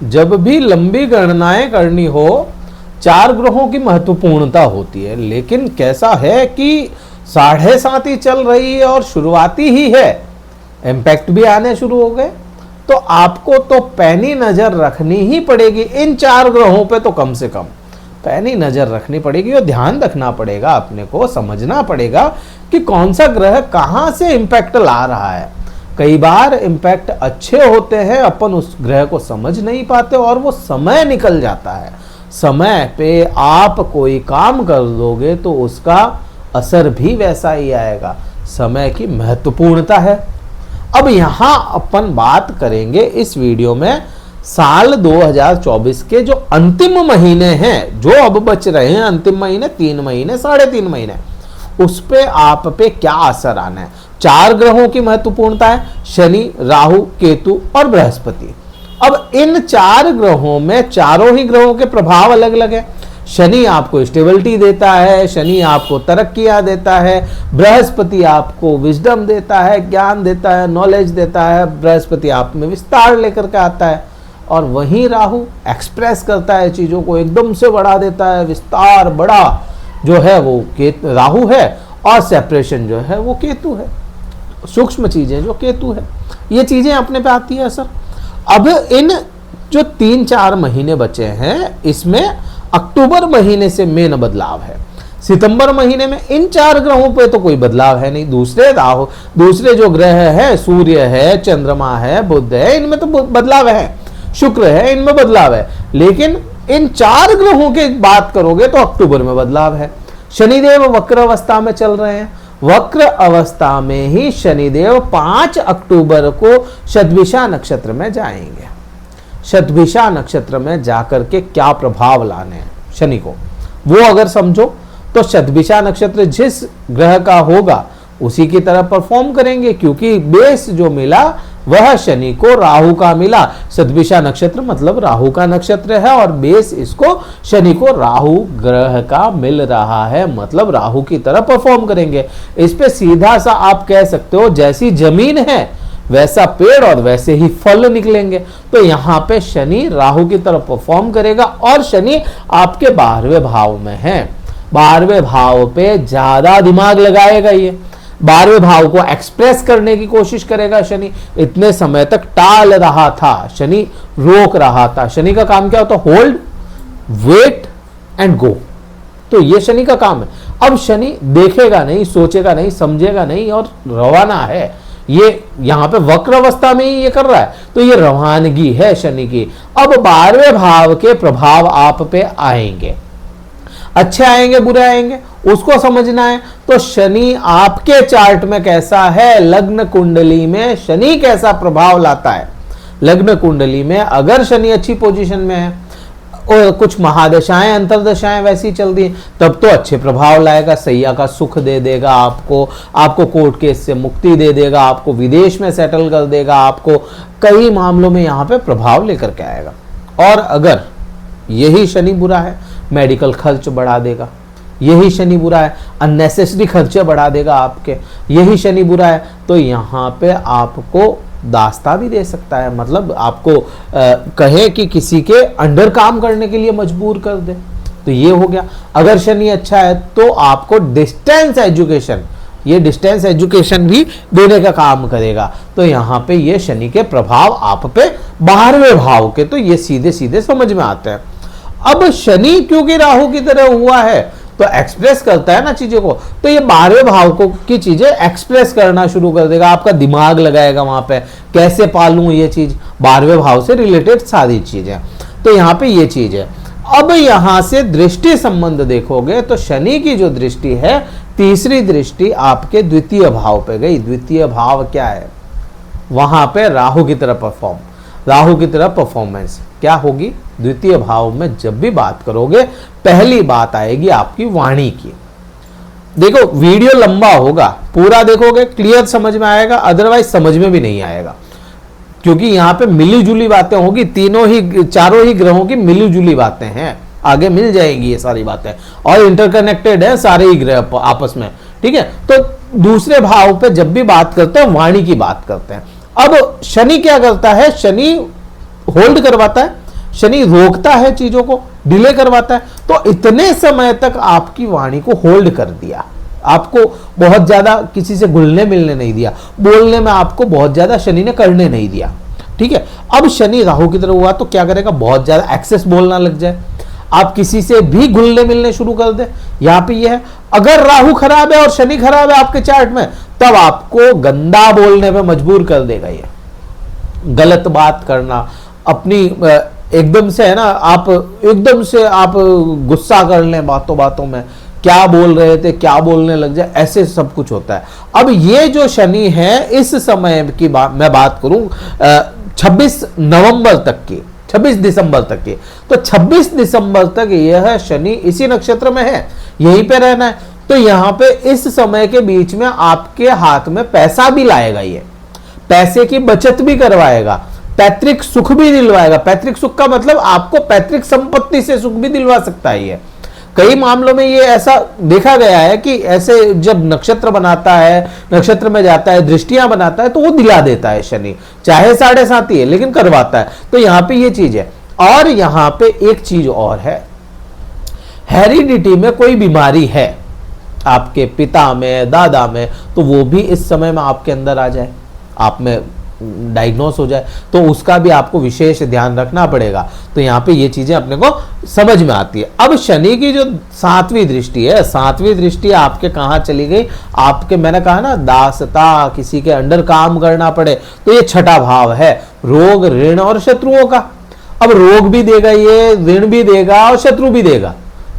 जब भी लंबी गणनाएं करनी हो, 4 ग्रहों की महत्वपूर्णता होती है। लेकिन कैसा है कि 7.5 ही चल रही है और शुरुआती ही है, इम्पैक्ट भी आने शुरू हो गए, तो आपको तो पैनी नजर रखनी ही पड़ेगी इन 4 ग्रहों पे। तो कम से कम पैनी नजर रखनी पड़ेगी और ध्यान रखना पड़ेगा, अपने को समझना पड़ेगा कि कौन सा ग्रह कहां से इम्पैक्ट ला रहा है। कई बार इम्पैक्ट अच्छे होते हैं, अपन उस ग्रह को समझ नहीं पाते और वो समय निकल जाता है। समय पे आप कोई काम कर दोगे तो उसका असर भी वैसा ही आएगा। समय की महत्वपूर्णता है। अब यहां अपन बात करेंगे इस वीडियो में साल 2024 के जो अंतिम महीने हैं, जो अब बच रहे हैं अंतिम महीने, 3 महीने, 3.5 महीने, उस पे आप पे क्या असर आना है। 4 ग्रहों की महत्वपूर्णता है, शनि, राहु, केतु और बृहस्पति। अब इन 4 ग्रहों में चारों ही ग्रहों के प्रभाव अलग अलग है। शनि आपको स्टेबिलिटी देता है, शनि आपको तरक्कियां देता है, बृहस्पति आपको विजडम देता है, ज्ञान देता है, नॉलेज देता है, बृहस्पति आप में विस्तार लेकर के आता है। और वहीं राहु एक्सप्रेस करता है, चीजों को एकदम से बढ़ा देता है, विस्तार बड़ा जो है वो राहु है, और सेपरेशन जो है वो केतु है, सूक्ष्म चीजें जो केतु है। ये चीजें अपने पे आती है सर। अब इन जो 3-4 महीने बचे हैं, इसमें अक्टूबर महीने से मेन बदलाव है। सितंबर महीने में इन 4 ग्रहों पे तो कोई बदलाव है नहीं। दूसरे जो ग्रह है, सूर्य है, चंद्रमा है, बुध है, इनमें तो बदलाव है, शुक्र है, इनमें बदलाव है। लेकिन इन 4 ग्रहों की बात करोगे तो अक्टूबर में बदलाव है। शनिदेव वक्र अवस्था में चल रहे हैं। वक्र अवस्था में ही शनिदेव 5 अक्टूबर को शतभिषा नक्षत्र में जाएंगे। शतभिषा नक्षत्र में जाकर के क्या प्रभाव लाने हैं शनि को, वो अगर समझो तो शतभिषा नक्षत्र जिस ग्रह का होगा उसी की तरह परफॉर्म करेंगे, क्योंकि बेस जो मिला वह शनि को राहु का मिला। शतभिषा नक्षत्र मतलब राहु का नक्षत्र है और बेस इसको शनि को राहु ग्रह का मिल रहा है, मतलब राहु की तरह परफॉर्म करेंगे। इस पे सीधा सा आप कह सकते हो जैसी जमीन है वैसा पेड़ और वैसे ही फल निकलेंगे। तो यहाँ पे शनि राहु की तरह परफॉर्म करेगा और शनि आपके 12वें भाव में है। 12वें भाव पे ज्यादा दिमाग लगाएगा, ये 12वें भाव को एक्सप्रेस करने की कोशिश करेगा शनि। इतने समय तक टाल रहा था शनि, रोक रहा था। शनि का काम क्या होता है? Hold, wait and go. तो ये शनि का काम है। अब शनि देखेगा नहीं, सोचेगा नहीं, समझेगा नहीं और रवाना है। ये यहां पे वक्र अवस्था में ही ये कर रहा है, तो ये रवानगी है शनि की। अब 12वें भाव के प्रभाव आप पे आएंगे, अच्छे आएंगे बुरे आएंगे, उसको समझना है। तो शनि आपके चार्ट में कैसा है, लग्न कुंडली में शनि कैसा प्रभाव लाता है। लग्न कुंडली में अगर शनि अच्छी पोजीशन में है और कुछ महादशाएं अंतरदशाएं वैसी चल रही हैं, तब तो अच्छे प्रभाव लाएगा। सैया का सुख दे देगा आपको कोर्ट केस से मुक्ति दे देगा, आपको विदेश में सेटल कर देगा, आपको कई मामलों में यहाँ पे प्रभाव लेकर के आएगा। और अगर यही शनि बुरा है, मेडिकल खर्च बढ़ा देगा। यही शनि बुरा है, अननेसेसरी खर्चे बढ़ा देगा आपके। यही शनि बुरा है तो यहाँ पे आपको दास्ता भी दे सकता है, मतलब आपको कहे कि किसी के अंडर काम करने के लिए मजबूर कर दे, तो ये हो गया। अगर शनि अच्छा है तो आपको डिस्टेंस एजुकेशन, ये डिस्टेंस एजुकेशन भी देने का काम करेगा। तो यहाँ पे ये शनि के प्रभाव आप पे 12वें भाव के, तो ये सीधे सीधे समझ में आते हैं। अब शनि क्योंकि राहु की तरह हुआ है तो एक्सप्रेस करता है ना चीजों को, तो ये 12वें भाव को की चीजें एक्सप्रेस करना शुरू कर देगा। आपका दिमाग लगाएगा वहां पे, कैसे पालूं ये चीज, 12वें भाव से रिलेटेड सारी चीजें। तो यहाँ पे ये चीज है। अब यहां से दृष्टि संबंध देखोगे तो शनि की जो दृष्टि है, तीसरी दृष्टि आपके द्वितीय भाव पे गई। द्वितीय भाव क्या है? वहां पे राहु की तरह परफॉर्मेंस क्या होगी? द्वितीय भाव में जब भी बात करोगे पहली बात आएगी आपकी वाणी की। देखो वीडियो लंबा होगा, पूरा देखोगे क्लियर समझ में आएगा, अदरवाइज समझ में भी नहीं आएगा, क्योंकि यहाँ पे मिली जुली बातें होगी। चारों ही ग्रहों की मिली जुली बातें हैं, आगे मिल जाएंगी ये सारी बातें, और इंटरकनेक्टेड है सारे ही ग्रह आपस में, ठीक है। तो दूसरे भाव पे जब भी बात करते हैं वाणी की बात करते हैं। अब शनि क्या करता है? शनि होल्ड करवाता है, शनि रोकता है चीजों को, डिले करवाता है। तो इतने समय तक आपकी वाणी को होल्ड कर दिया, आपको बहुत ज्यादा किसी से घुलने मिलने नहीं दिया, बोलने में आपको बहुत ज्यादा शनि ने करने नहीं दिया। ठीक है, अब शनि राहु की तरफ हुआ तो क्या करेगा, बहुत ज्यादा एक्सेस बोलना लग जाए, आप किसी से भी घुलने मिलने शुरू कर दे। यहां पे यह है, अगर राहु खराब है और शनि खराब है आपके चार्ट में, तब आपको गंदा बोलने पे मजबूर कर देगा। ये गलत बात करना, अपनी एकदम से है ना, आप एकदम से आप गुस्सा कर लें बातों बातों में, क्या बोल रहे थे क्या बोलने लग जाए, ऐसे सब कुछ होता है। अब ये जो शनि है, इस समय की मैं बात करूं 26 नवंबर तक की, 26 दिसंबर तक की, तो 26 दिसंबर तक यह शनि इसी नक्षत्र में है, यहीं पे रहना है। तो यहां पे इस समय के बीच में आपके हाथ में पैसा भी लाएगा, ये पैसे की बचत भी करवाएगा, पैतृक सुख भी दिलवाएगा। पैतृक सुख का मतलब आपको पैतृक संपत्ति से सुख भी दिलवा सकता है। ये कई मामलों में ये ऐसा देखा गया है कि ऐसे जब नक्षत्र बनाता है, नक्षत्र में जाता है, दृष्टियां बनाता है, तो वो दिला देता है शनि, चाहे 7.5 है लेकिन करवाता है। तो यहां पे ये चीज है। और यहां पे एक चीज और है, हेरिडिटी में कोई बीमारी है आपके पिता में, दादा में, तो वो भी इस समय में आपके अंदर आ जाए, आप में डायग्नोस हो जाए, तो उसका भी आपको विशेष ध्यान रखना पड़ेगा। तो यहाँ पे ये चीजें अपने को समझ में आती है। अब शनि की जो 7वीं दृष्टि है, 7वीं दृष्टि आपके कहाँ चली गई, आपके, मैंने कहा ना, दासता, किसी के अंडर काम करना पड़े, तो ये 6ठा भाव है, रोग, ऋण और शत्रुओं का। अब रोग भी देगा ये, ऋण भी देगा और शत्रु भी देगा,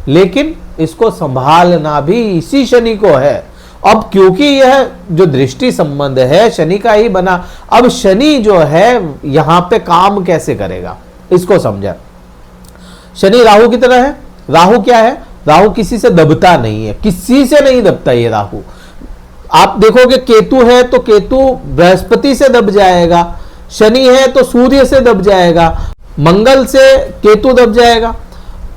लेकिन इसको संभालना भी इसी शनि को है। अब क्योंकि यह जो दृष्टि संबंध है शनि का ही बना, अब शनि जो है यहां पे काम कैसे करेगा इसको समझा। शनि राहु की तरह है। राहु क्या है, राहु किसी से दबता नहीं है, किसी से नहीं दबता ये राहु। आप देखोगे केतु है तो केतु बृहस्पति से दब जाएगा, शनि है तो सूर्य से दब जाएगा, मंगल से केतु दब जाएगा,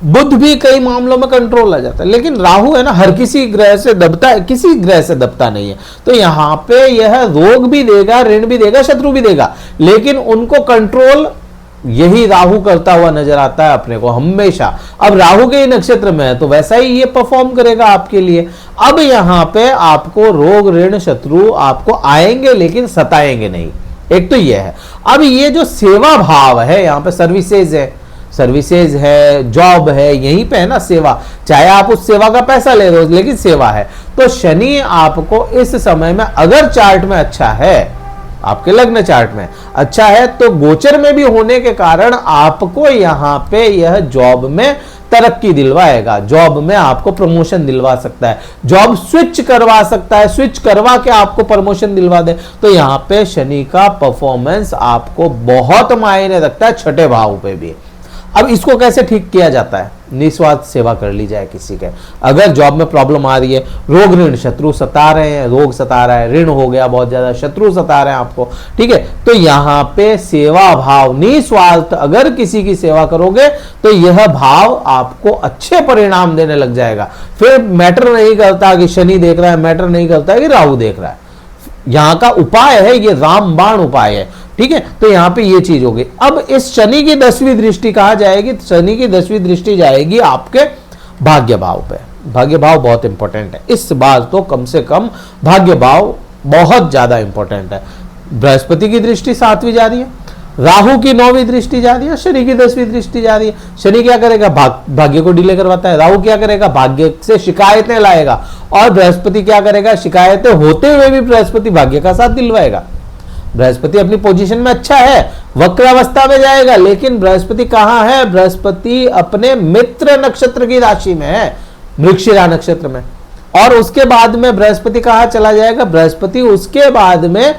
बुध भी कई मामलों में कंट्रोल आ जाता है, लेकिन राहु है ना, हर किसी ग्रह से दबता है, किसी ग्रह से दबता नहीं है। तो यहां पे यह रोग भी देगा, ऋण भी देगा, शत्रु भी देगा, लेकिन उनको कंट्रोल यही राहु करता हुआ नजर आता है अपने को हमेशा। अब राहु के नक्षत्र में है तो वैसा ही ये परफॉर्म करेगा आपके लिए। अब यहां पे आपको रोग, ऋण, शत्रु आपको आएंगे लेकिन सताएंगे नहीं, एक तो ये है। अब ये जो सेवा भाव है, यहाँ पे सर्विसेज है, सर्विसेज है, जॉब है, यहीं पे है ना सेवा, चाहे आप उस सेवा का पैसा ले रहे हो लेकिन सेवा है। तो शनि आपको इस समय में अगर चार्ट में अच्छा है, आपके लग्न चार्ट में अच्छा है, तो गोचर में भी होने के कारण आपको यहां पे यह जॉब में तरक्की दिलवाएगा, जॉब में आपको प्रमोशन दिलवा सकता है, जॉब स्विच करवा सकता है, स्विच करवा के आपको प्रमोशन दिलवा दे। तो यहां पे शनि का परफॉर्मेंस आपको बहुत मायने रखता है, 6ठे भाव पे भी। अब इसको कैसे ठीक किया जाता है, निस्वार्थ सेवा कर ली जाए किसी के। अगर जॉब में प्रॉब्लम आ रही है, रोग, ऋण, शत्रु सता रहे हैं, रोग सता रहा है, ऋण हो गया बहुत ज्यादा, शत्रु सता रहे हैं आपको, ठीक है, तो यहां पे सेवा भाव, निस्वार्थ अगर किसी की सेवा करोगे तो यह भाव आपको अच्छे परिणाम देने लग जाएगा। फिर मैटर नहीं करता कि शनि देख रहा है, मैटर नहीं करता है कि राहु देख रहा है, यहां का उपाय है ये रामबाण उपाय है, ठीक है। तो यहां पे ये चीज होगी। अब इस शनि की 10वीं दृष्टि कहा जाएगी, शनि की 10वीं दृष्टि जाएगी आपके भाग्य भाव पे। भाग्य भाव बहुत इंपॉर्टेंट है इस बार, तो कम से कम भाग्य भाव बहुत ज्यादा इंपॉर्टेंट है। बृहस्पति की दृष्टि 7वीं जा रही है, राहु की 9वीं दृष्टि जा रही है, शनि की 10वीं दृष्टि जा रही है। शनि क्या करेगा, भाग्य को डिले करवाता है, राहु क्या करेगा, भाग्य से शिकायतें लाएगा, और बृहस्पति क्या करेगा, शिकायतें होते हुए भी बृहस्पति भाग्य का साथ दिलवाएगा। बृहस्पति अपनी पोजीशन में अच्छा है, वक्र अवस्था में जाएगा, लेकिन बृहस्पति कहां है, बृहस्पति अपने मित्र नक्षत्र की राशि में है, मृगशिरा नक्षत्र में। और उसके बाद में बृहस्पति कहां चला जाएगा, बृहस्पति उसके बाद में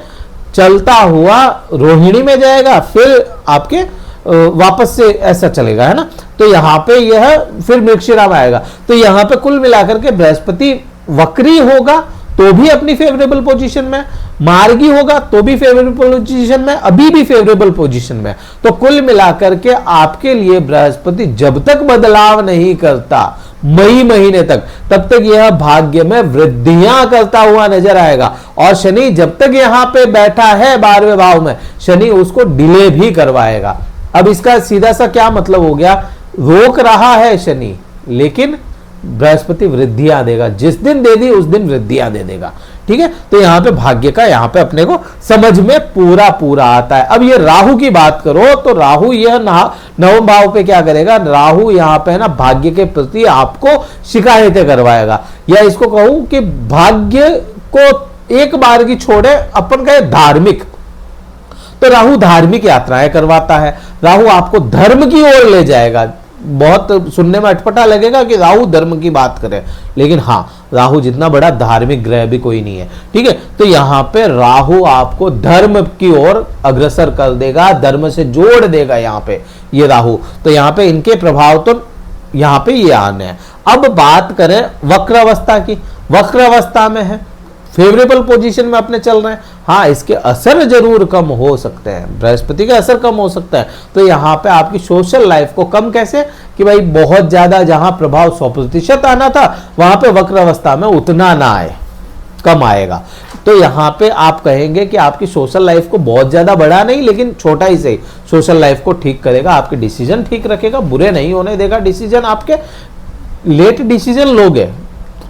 चलता हुआ रोहिणी में जाएगा, फिर आपके वापस से ऐसा चलेगा, है ना। तो यहां पे यह फिर मृगशिरा में आएगा। तो यहां पे कुल मिलाकर के बृहस्पति वक्री होगा तो भी अपनी फेवरेबल पोजीशन में, मार्गी होगा तो भी फेवरेबल पोजीशन में, अभी भी फेवरेबल पोजीशन में। तो कुल मिलाकर के आपके लिए बृहस्पति जब तक बदलाव नहीं करता मई महीने तक, तब तक यह भाग्य में वृद्धियां करता हुआ नजर आएगा। और शनि जब तक यहां पे बैठा है 12वें भाव में, शनि उसको डिले भी करवाएगा। अब इसका सीधा सा क्या मतलब हो गया, रोक रहा है शनि, लेकिन बृहस्पति वृद्धियां देगा, जिस दिन दे दी उस दिन वृद्धियां दे देगा। ठीक है, तो यहां पे भाग्य का यहां पे अपने को समझ में पूरा पूरा आता है। अब ये राहु की बात करो तो राहु यह नवम भाव पे क्या करेगा, राहु यहां पे ना भाग्य के प्रति आपको शिकायतें करवाएगा, या इसको कहूं कि भाग्य को एक बार की छोड़े अपन कहे धार्मिक, तो राहु धार्मिक यात्राएं करवाता है, राहु आपको धर्म की ओर ले जाएगा। बहुत सुनने में अटपटा लगेगा कि राहु धर्म की बात करे, लेकिन हाँ, राहु जितना बड़ा धार्मिक ग्रह भी कोई नहीं है। ठीक है, तो यहां पे राहु आपको धर्म की ओर अग्रसर कर देगा, धर्म से जोड़ देगा यहां पे ये राहु। तो यहां पे इनके प्रभाव तो यहां पे ये आने हैं। अब बात करें वक्र अवस्था की, वक्र अवस्था में है, फेवरेबल पोजीशन में अपने चल रहे हैं, हाँ इसके असर जरूर कम हो सकते हैं, बृहस्पति का असर कम हो सकता है। तो यहाँ पे आपकी सोशल लाइफ को कम कैसे, कि भाई बहुत ज्यादा जहां प्रभाव 100% आना था वहां पे वक्र अवस्था में उतना ना आए, कम आएगा। तो यहाँ पे आप कहेंगे कि आपकी सोशल लाइफ को बहुत ज्यादा बड़ा नहीं, लेकिन छोटा ही सही सोशल लाइफ को ठीक करेगा, आपके डिसीजन ठीक रखेगा, बुरे नहीं होने देगा डिसीजन, आपके लेट डिसीजन लोगे,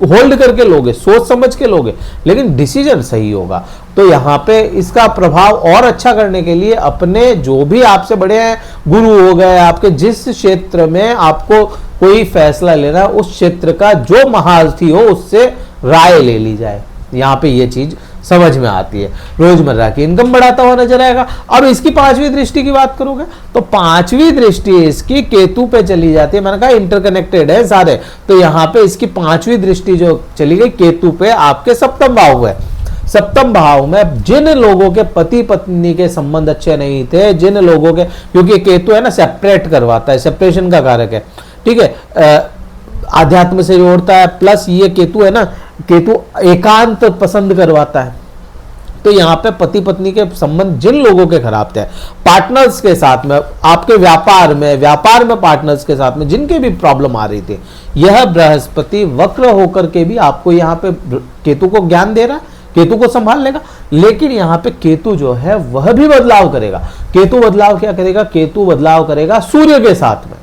होल्ड करके लोगे, सोच समझ के लोगे, लेकिन डिसीजन सही होगा। तो यहाँ पे इसका प्रभाव और अच्छा करने के लिए अपने जो भी आपसे बड़े हैं, गुरु हो गए आपके, जिस क्षेत्र में आपको कोई फैसला लेना है उस क्षेत्र का जो महारथी हो उससे राय ले ली जाए। यहाँ पे ये चीज समझ में आती है, रोजमर्रा की इनकम बढ़ाता हुआ नजर आएगा। अब इसकी 5वीं दृष्टि की बात करोगे तो 5वीं दृष्टि इसकी केतु पे चली जाती है, मैंने कहा इंटरकनेक्टेड है सारे। तो यहाँ पे इसकी 5वीं दृष्टि जो चली गई केतु पे, आपके सप्तम भाव है। सप्तम भाव में जिन लोगों के पति पत्नी के संबंध अच्छे नहीं थे, जिन लोगों के, क्योंकि केतु है ना सेपरेट करवाता है, सेपरेशन का कारक है, ठीक है, आध्यात्म से जोड़ता है, प्लस ये केतु है ना, केतु एकांत पसंद करवाता है। तो यहाँ पे पति पत्नी के संबंध जिन लोगों के खराब थे, पार्टनर्स के साथ में, आपके व्यापार में पार्टनर्स के साथ में जिनके भी प्रॉब्लम आ रही थी, यह बृहस्पति वक्र होकर के भी आपको यहाँ पे केतु को ज्ञान दे रहा है, केतु को संभाल लेगा। लेकिन यहाँ पे केतु जो है वह भी बदलाव करेगा। केतु बदलाव क्या करेगा, केतु बदलाव करेगा सूर्य के साथ में,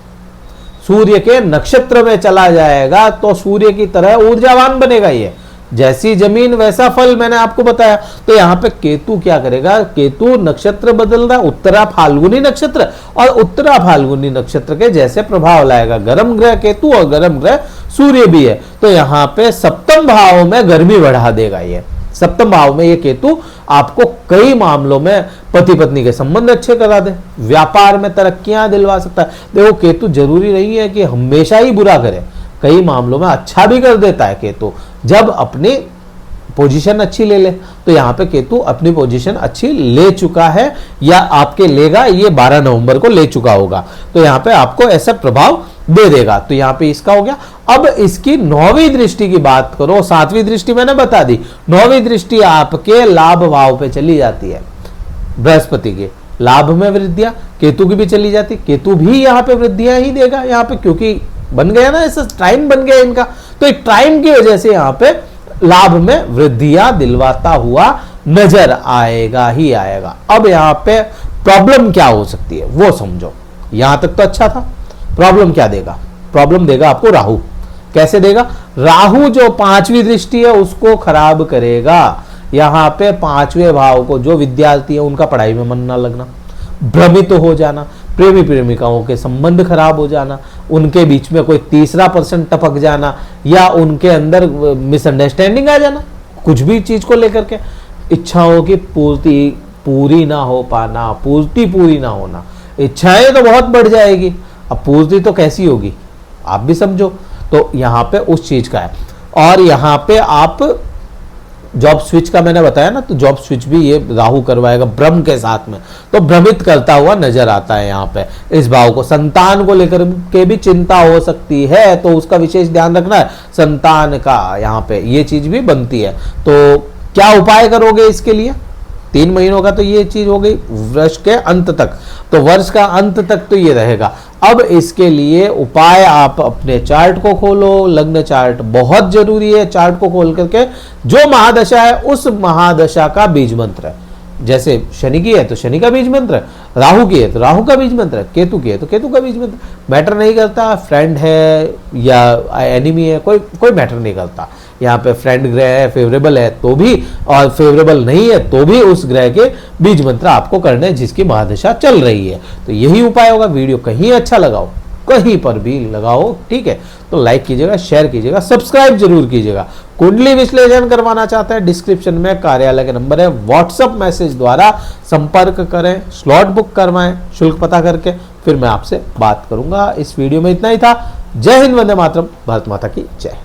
सूर्य के नक्षत्र में चला जाएगा, तो सूर्य की तरह ऊर्जावान बनेगा ये, जैसी जमीन वैसा फल, मैंने आपको बताया। तो यहाँ पे केतु क्या करेगा, केतु नक्षत्र बदल रहा, उत्तरा फाल्गुनी नक्षत्र, और उत्तरा फाल्गुनी नक्षत्र के जैसे प्रभाव लाएगा। गर्म ग्रह केतु और गर्म ग्रह सूर्य भी है, तो यहाँ पे सप्तम भाव में गर्मी बढ़ा देगा ये। सप्तम भाव में ये केतु आपको कई मामलों में पति पत्नी के संबंध अच्छे करा दे, व्यापार में तरक्कियां दिलवा सकता है। देखो केतु जरूरी नहीं है कि हमेशा ही बुरा करे, कई मामलों में अच्छा भी कर देता है केतु, जब अपनी पोजीशन अच्छी ले ले। तो यहाँ पे केतु अपनी पोजीशन अच्छी ले चुका है, या आपके लेगा, ये 12 नवंबर को ले चुका होगा, तो यहाँ पे आपको ऐसा प्रभाव दे देगा। तो यहाँ पे इसका हो गया। अब इसकी 9वीं दृष्टि की बात करो, 7वीं दृष्टि मैंने बता दी, 9वीं दृष्टि आपके लाभ भाव पे चली जाती है, बृहस्पति के लाभ में वृद्धियां, केतु की भी चली जाती, केतु भी यहाँ पे वृद्धियां ही देगा यहाँ पे, क्योंकि बन गया ना, ऐसा ट्राइन बन गया इनका, तो एक ट्राइन की वजह से यहाँ पे लाभ में वृद्धियां दिलवाता हुआ नजर आएगा ही आएगा। अब यहाँ पे प्रॉब्लम क्या हो सकती है वो समझो, यहां तक तो अच्छा था। प्रॉब्लम क्या देगा, प्रॉब्लम देगा आपको राहु। कैसे देगा, राहु जो 5वीं दृष्टि है उसको खराब करेगा। यहाँ पे 5वें भाव को, जो विद्यार्थी है उनका पढ़ाई में मन ना लगना, भ्रमित हो जाना, प्रेमी प्रेमिकाओं के संबंध खराब हो जाना, उनके बीच में कोई तीसरा पर्सन टपक जाना, या उनके अंदर मिसअंडरस्टैंडिंग आ जाना, कुछ भी चीज को लेकर के, इच्छाओं की पूर्ति पूरी ना हो पाना, पूर्ति पूरी ना होना, इच्छाएं तो बहुत बढ़ जाएगी, अब पूर्ति तो कैसी होगी आप भी समझो। तो यहाँ पे उस चीज का है। और यहाँ पे आप जॉब स्विच का मैंने बताया ना, तो जॉब स्विच भी ये राहु करवाएगा ब्रह्म के साथ में, तो भ्रमित करता हुआ नजर आता है यहाँ पे इस भाव को। संतान को लेकर के भी चिंता हो सकती है, तो उसका विशेष ध्यान रखना है, संतान का यहाँ पे ये चीज भी बनती है। तो क्या उपाय करोगे इसके लिए, 3 महीनों का तो ये चीज हो गई, वर्ष के अंत तक, तो वर्ष का अंत तक तो ये रहेगा। अब इसके लिए उपाय, आप अपने चार्ट को खोलो, लग्न चार्ट बहुत जरूरी है, चार्ट को खोल करके जो महादशा है उस महादशा का बीज मंत्र है, जैसे शनि की है तो शनि का बीज मंत्र, राहु की है तो राहु का बीज मंत्र, केतु की है तो केतु का बीज मंत्र। मैटर नहीं करता फ्रेंड है या एनिमी है, कोई मैटर नहीं करता। यहाँ पे फ्रेंड ग्रह है, फेवरेबल है तो भी, और फेवरेबल नहीं है तो भी उस ग्रह के बीज मंत्र आपको करने हैं जिसकी महादशा चल रही है। तो यही उपाय होगा। वीडियो कहीं अच्छा लगाओ, कहीं पर भी लगाओ, ठीक है, तो लाइक कीजिएगा, शेयर कीजिएगा, सब्सक्राइब जरूर कीजिएगा। कुंडली विश्लेषण करवाना चाहते हैं, डिस्क्रिप्शन में कार्यालय के नंबर है, व्हाट्सएप मैसेज द्वारा संपर्क करें, स्लॉट बुक करवाएं शुल्क पता करके, फिर मैं आपसे बात करूंगा। इस वीडियो में इतना ही था। जय हिंद, वंदे मातरम, भारत माता की जय।